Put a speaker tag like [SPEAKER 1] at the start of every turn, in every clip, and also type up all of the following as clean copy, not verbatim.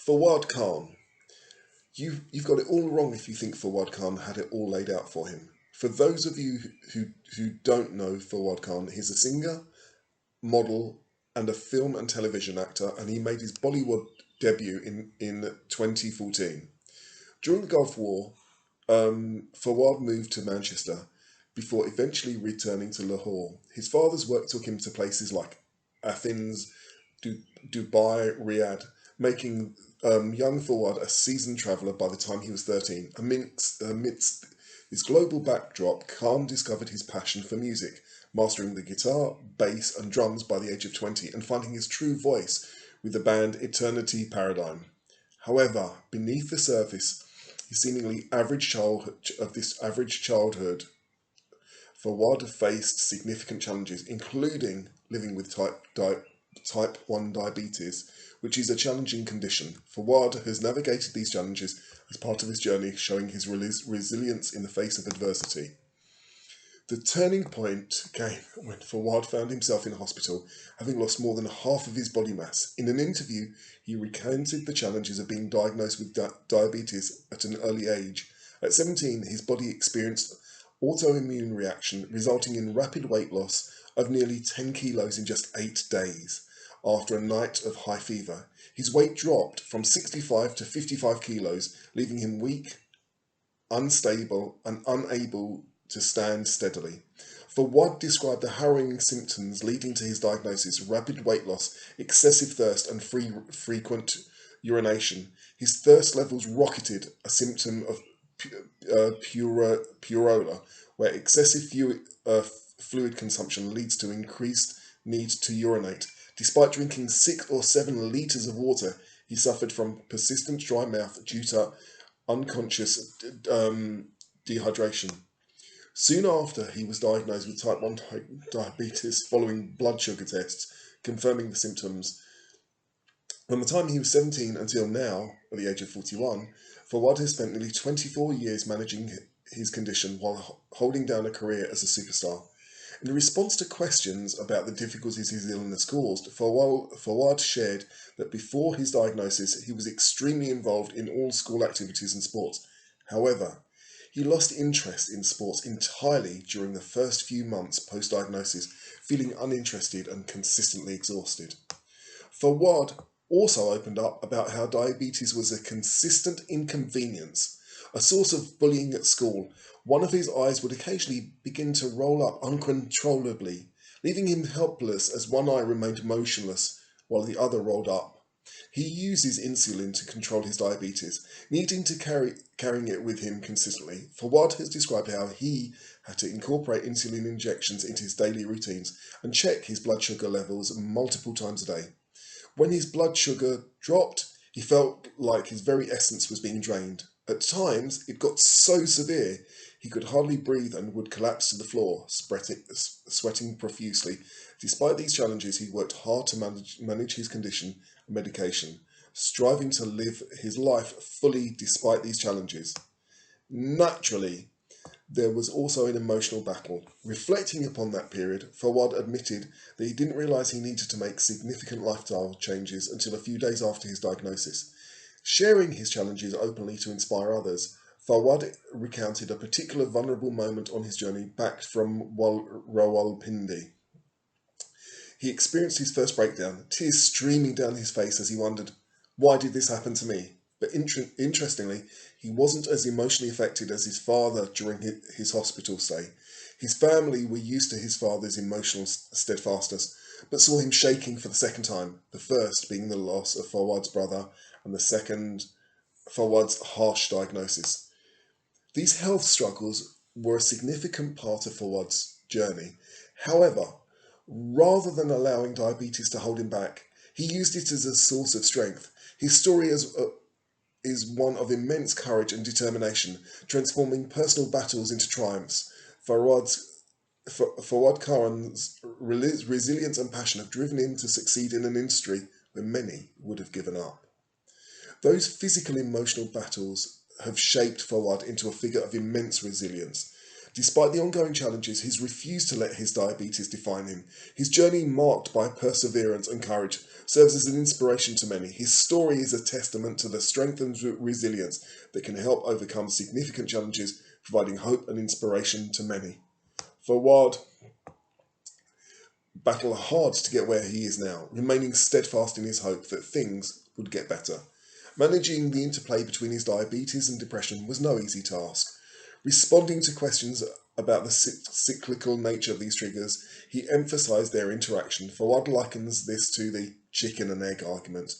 [SPEAKER 1] Fawad Khan. You've got it all wrong if you think Fawad Khan had it all laid out for him. For those of you who don't know Fawad Khan, he's a singer, model, and a film and television actor, and he made his Bollywood debut in 2014. During the Gulf War, Fawad moved to Manchester before eventually returning to Lahore. His father's work took him to places like Athens, Dubai, Riyadh, making young Fawad a seasoned traveller by the time he was 13. Amidst this global backdrop, Khan discovered his passion for music, mastering the guitar, bass, and drums by the age of 20, and finding his true voice with the band Eternity Paradigm. However, beneath the surface, his seemingly average childhood, Fawad faced significant challenges, including living with type 1 diabetes, which is a challenging condition. Fawad has navigated these challenges as part of his journey, showing his resilience in the face of adversity. The turning point came when Fawad found himself in hospital, having lost more than half of his body mass. In an interview, he recounted the challenges of being diagnosed with diabetes at an early age. At 17, his body experienced autoimmune reaction, resulting in rapid weight loss of nearly 10 kilos in just 8 days. After a night of high fever, his weight dropped from 65 to 55 kilos, leaving him weak, unstable, and unable to stand steadily. Fawad described the harrowing symptoms leading to his diagnosis: rapid weight loss, excessive thirst, and frequent urination. His thirst levels rocketed, a symptom of purola, where excessive fluid consumption leads to increased need to urinate. Despite drinking 6 or 7 litres of water, he suffered from persistent dry mouth due to unconscious dehydration. Soon after, he was diagnosed with type 1 diabetes following blood sugar tests, confirming the symptoms. From the time he was 17 until now, at the age of 41, Fawad has spent nearly 24 years managing his condition while holding down a career as a superstar. In response to questions about the difficulties his illness caused, Fawad shared that before his diagnosis, he was extremely involved in all school activities and sports. However, he lost interest in sports entirely during the first few months post-diagnosis, feeling uninterested and consistently exhausted. Fawad also opened up about how diabetes was a consistent inconvenience, a source of bullying at school. One of his eyes would occasionally begin to roll up uncontrollably, leaving him helpless as one eye remained motionless while the other rolled up. He uses insulin to control his diabetes, needing to carrying it with him consistently. Fawad has described how he had to incorporate insulin injections into his daily routines and check his blood sugar levels multiple times a day. When his blood sugar dropped, he felt like his very essence was being drained. At times, it got so severe he could hardly breathe and would collapse to the floor, sweating profusely. Despite these challenges, he worked hard to manage his condition and medication, striving to live his life fully despite these challenges. Naturally, there was also an emotional battle. Reflecting upon that period, Fawad admitted that he didn't realise he needed to make significant lifestyle changes until a few days after his diagnosis. Sharing his challenges openly to inspire others, Fawad recounted a particular vulnerable moment on his journey back from Rawalpindi. He experienced his first breakdown, tears streaming down his face as he wondered, why did this happen to me? But interestingly, he wasn't as emotionally affected as his father during his hospital stay. His family were used to his father's emotional steadfastness, but saw him shaking for the second time, the first being the loss of Fawad's brother, and the second, Fawad's harsh diagnosis. These health struggles were a significant part of Fawad's journey. However, rather than allowing diabetes to hold him back, he used it as a source of strength. His story is one of immense courage and determination, transforming personal battles into triumphs. Fawad Khan's resilience and passion have driven him to succeed in an industry where many would have given up. Those physical and emotional battles have shaped Fawad into a figure of immense resilience. Despite the ongoing challenges, he's refused to let his diabetes define him. His journey, marked by perseverance and courage, serves as an inspiration to many. His story is a testament to the strength and resilience that can help overcome significant challenges, providing hope and inspiration to many. Fawad battled hard to get where he is now, remaining steadfast in his hope that things would get better. Managing the interplay between his diabetes and depression was no easy task. Responding to questions about the cyclical nature of these triggers, he emphasised their interaction. Fawad likens this to the chicken and egg argument.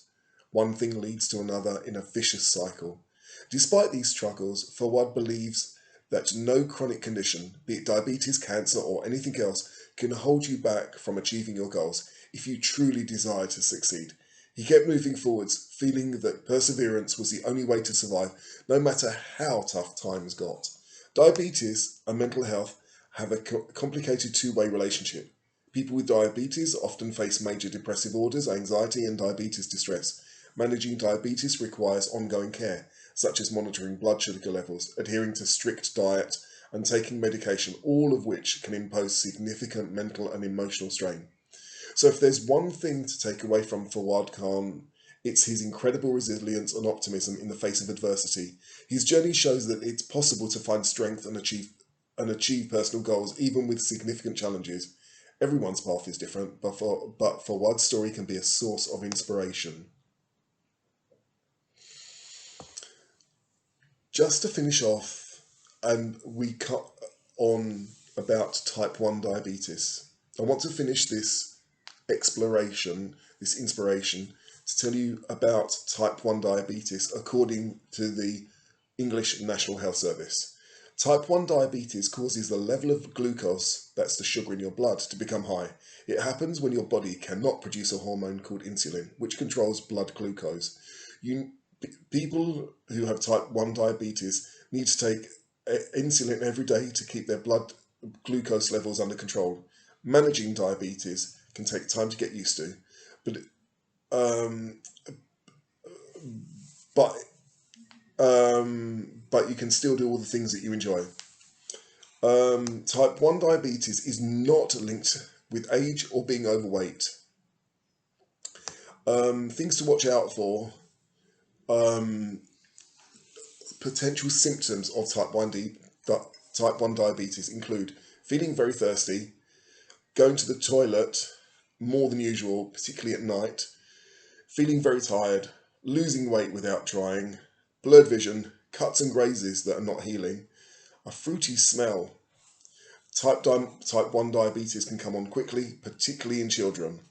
[SPEAKER 1] One thing leads to another in a vicious cycle. Despite these struggles, Fawad believes that no chronic condition, be it diabetes, cancer, or anything else, can hold you back from achieving your goals if you truly desire to succeed. He kept moving forwards, feeling that perseverance was the only way to survive, no matter how tough times got. Diabetes and mental health have a complicated two-way relationship. People with diabetes often face major depressive orders, anxiety, and diabetes distress. Managing diabetes requires ongoing care, such as monitoring blood sugar levels, adhering to strict diet, and taking medication, all of which can impose significant mental and emotional strain. So if there's one thing to take away from Fawad Khan, it's his incredible resilience and optimism in the face of adversity. His journey shows that it's possible to find strength and achieve personal goals, even with significant challenges. Everyone's path is different, but Fawad's story can be a source of inspiration. Just to finish off, and we cut on about type 1 diabetes. I want to finish this exploration, this inspiration, to tell you about type 1 diabetes according to the English National Health Service. Type 1 diabetes causes the level of glucose, that's the sugar in your blood, to become high. It happens when your body cannot produce a hormone called insulin, which controls blood glucose. People who have type 1 diabetes need to take insulin every day to keep their blood glucose levels under control. Managing diabetes can take time to get used to, but you can still do all the things that you enjoy. Type 1 diabetes is not linked with age or being overweight. Things to watch out for. Potential symptoms of type 1 diabetes include feeling very thirsty, going to the toilet more than usual, particularly at night, feeling very tired, losing weight without trying, blurred vision, cuts and grazes that are not healing, a fruity smell. Type 1 diabetes can come on quickly, particularly in children.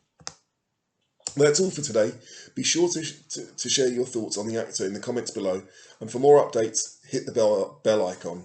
[SPEAKER 1] That's all for today. Be sure to share your thoughts on the actor in the comments below, and for more updates, hit the bell icon.